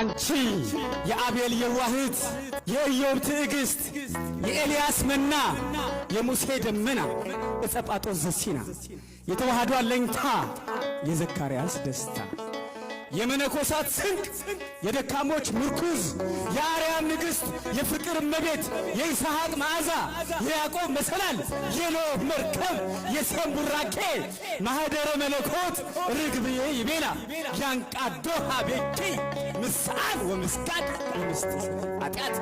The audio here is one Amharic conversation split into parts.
አንቺ የአቤል የዋህት የኢዮብ ትዕግስት የኤልያስ መና የሙሴ ደመና እጸጳጦስ ዘሲና የተዋህዶ አለኝታ የዘካርያስ ደስታ የመነኮሳት ስንቅ የደካሞች ምርኩዝ የአርያም ንግሥት የፍቅር እመቤት የይስሐቅ መዓዛ የያዕቆብ መሰላል የኖህ መርከብ የሴም ቡራኬ ማኅደረ መለኮት ርግብዬ ይቤላ ያንቃዶ ሀቤኪ ምስዓን ወምስጋድ ወምስጢር ኃጢአት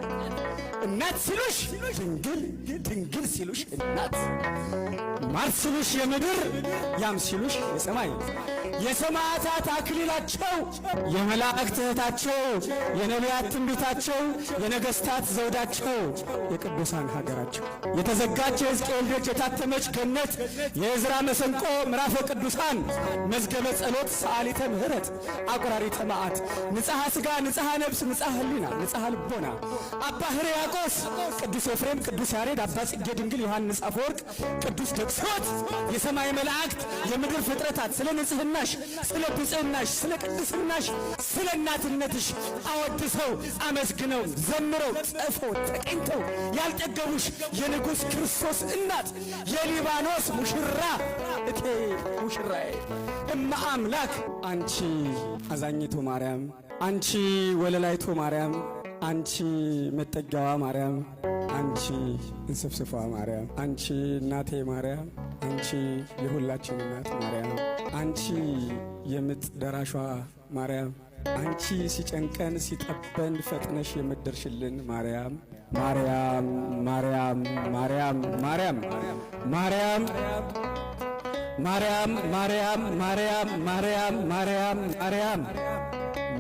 እናት ሲሉሽ ድንግል ድንግል ሲሉሽ እናት ማር ሲሉሽ የምድር ያም ሲሉሽ የሰማይ የሰማዕታት አክሊላቸው የመላእክት እህታቸው የነቢያት ትንቢታቸው የነገሥታት ዘውዳቸው የቅዱሳን ሀገራቸው የተዘጋች የሕዝቅኤል ደጅ የታተመች ገነት የዕዝራ መሰንቆ ምዕራፈ ቅዱሳን መዝገበ ጸሎት ሰዓሊተ ምሕረት አቁራሪተ መዓት ንጽሐ ሥጋ ንጽሐ ነፍስ ንጽሐ ሕሊና ንጽሐ ልቦና አባ ሕርያቆስ ቅዱስ ኤፍሬም ቅዱስ ያሬድ አባ ጽጌ ድንግል ዮሐንስ አፈወርቅ ቅዱስ ደቅሶት የሰማይ መላእክት የምድር ፍጥረታት ስለ ንጽሕናሽ ስለ ብጽዕናሽ ስለ ቅድስናሽ ስለ እናትነትሽ አወድሰው አመስግነው ዘምረው ጽፈው ተቀኝተው ያልጠገቡሽ የንጉሥ ክርስቶስ እናት የሊባኖስ ሙሽራ እቴ ሙሽራዬ እመ አምላክ አንቺ አዛኝቱ ማርያም አንቺ ወለላይቱ ማርያም አንቺ መጠጊያዋ ማርያም አንቺ እንስፍስፏ ማርያም አንቺ እናቴ ማርያም አንቺ የሁላችን እናት ማርያም አንቺ የምጥ ደራሿ ማርያም አንቺ ሲጨንቀን ሲጠበን ፈጥነሽ የምትደርሽልን ማርያም ማርያም ማርያም ማርያም ማርያም ማርያም ማርያም ማርያም ማርያም ማርያም ማርያም ማርያም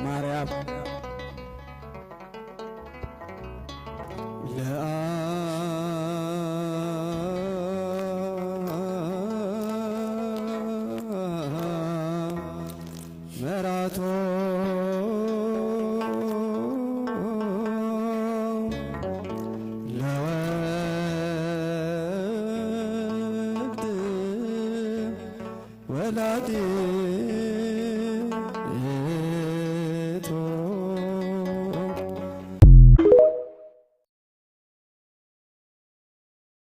ማርያም መራቶ ለወልድ ወላዲ